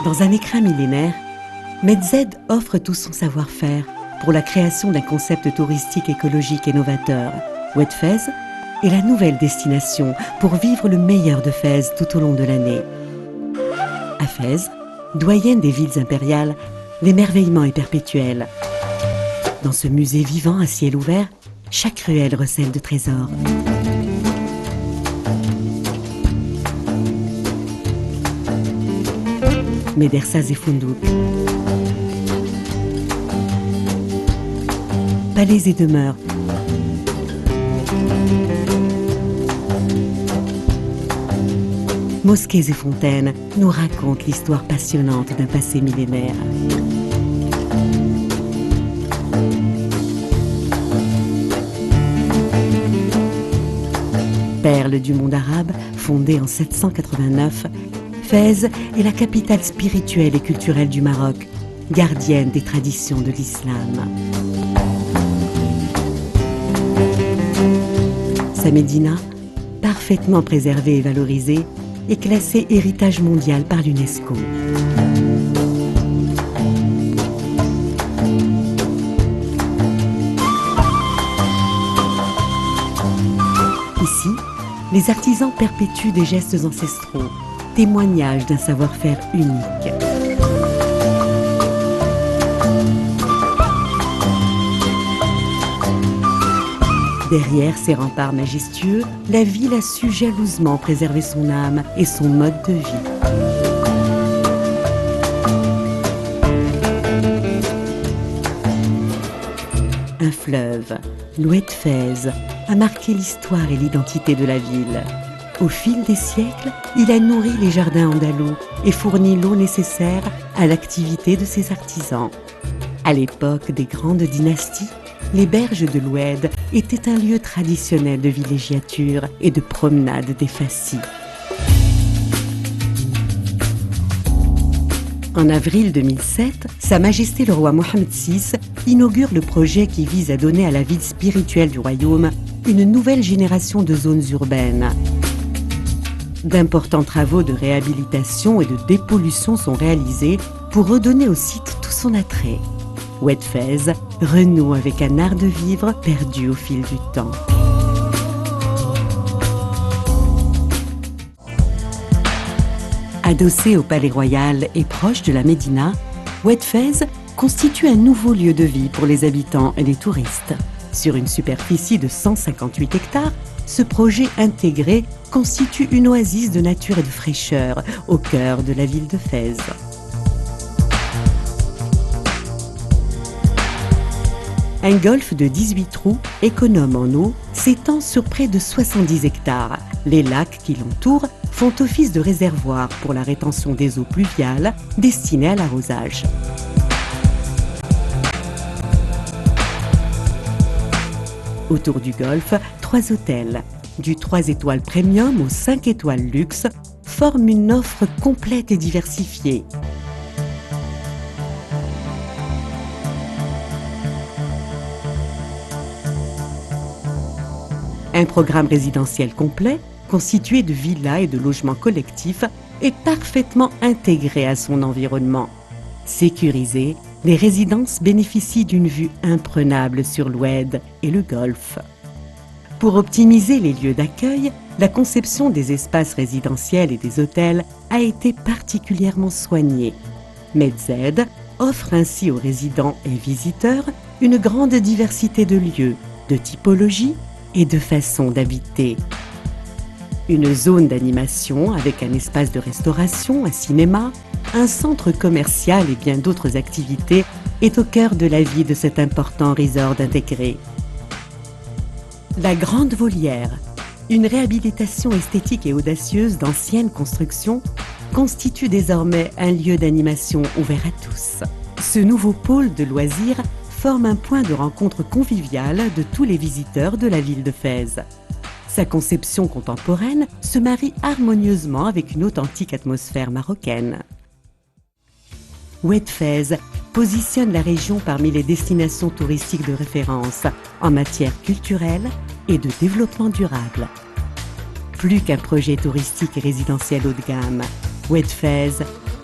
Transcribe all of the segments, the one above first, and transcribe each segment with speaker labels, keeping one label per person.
Speaker 1: Dans un écrin millénaire, Medz offre tout son savoir-faire pour la création d'un concept touristique écologique et novateur. Oued Fez est la nouvelle destination pour vivre le meilleur de Fès tout au long de l'année. À Fès, doyenne des villes impériales, l'émerveillement est perpétuel. Dans ce musée vivant à ciel ouvert, chaque ruelle recèle de trésors. Médersas et Fundouk, palais et demeures, mosquées et fontaines nous racontent l'histoire passionnante d'un passé millénaire. Perle du monde arabe, fondée en 789, Fès est la capitale spirituelle et culturelle du Maroc, gardienne des traditions de l'islam. Sa médina, parfaitement préservée et valorisée, est classée héritage mondial par l'UNESCO. Ici, les artisans perpétuent des gestes ancestraux, témoignage d'un savoir-faire unique. Derrière ces remparts majestueux, la ville a su jalousement préserver son âme et son mode de vie. Un fleuve, l'Oued Fez, a marqué l'histoire et l'identité de la ville. Au fil des siècles, il a nourri les jardins andalous et fourni l'eau nécessaire à l'activité de ses artisans. À l'époque des grandes dynasties, les berges de l'Oued étaient un lieu traditionnel de villégiature et de promenade des fascis. En avril 2007, Sa Majesté le roi Mohammed VI inaugure le projet qui vise à donner à la ville spirituelle du royaume une nouvelle génération de zones urbaines. D'importants travaux de réhabilitation et de dépollution sont réalisés pour redonner au site tout son attrait. Oued Fez renoue avec un art de vivre perdu au fil du temps. Adossé au palais royal et proche de la Médina, Oued Fez constitue un nouveau lieu de vie pour les habitants et les touristes. Sur une superficie de 158 hectares, ce projet intégré constitue une oasis de nature et de fraîcheur au cœur de la ville de Fès. Un golfe de 18 trous, économe en eau, s'étend sur près de 70 hectares. Les lacs qui l'entourent font office de réservoir pour la rétention des eaux pluviales destinées à l'arrosage. Autour du golfe, 3 hôtels, du 3 étoiles premium au 5 étoiles luxe, forment une offre complète et diversifiée. Un programme résidentiel complet, constitué de villas et de logements collectifs, est parfaitement intégré à son environnement. Sécurisé, les résidences bénéficient d'une vue imprenable sur l'Oued et le golfe. Pour optimiser les lieux d'accueil, la conception des espaces résidentiels et des hôtels a été particulièrement soignée. Medz offre ainsi aux résidents et visiteurs une grande diversité de lieux, de typologies et de façons d'habiter. Une zone d'animation avec un espace de restauration, un cinéma, un centre commercial et bien d'autres activités est au cœur de la vie de cet important resort intégré. La Grande Volière, une réhabilitation esthétique et audacieuse d'anciennes constructions, constitue désormais un lieu d'animation ouvert à tous. Ce nouveau pôle de loisirs forme un point de rencontre convivial de tous les visiteurs de la ville de Fès. Sa conception contemporaine se marie harmonieusement avec une authentique atmosphère marocaine. Oued Fez positionne la région parmi les destinations touristiques de référence en matière culturelle et de développement durable. Plus qu'un projet touristique et résidentiel haut de gamme, Oued Fez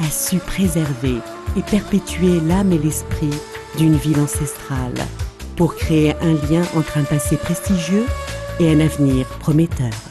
Speaker 1: a su préserver et perpétuer l'âme et l'esprit d'une ville ancestrale pour créer un lien entre un passé prestigieux et un avenir prometteur.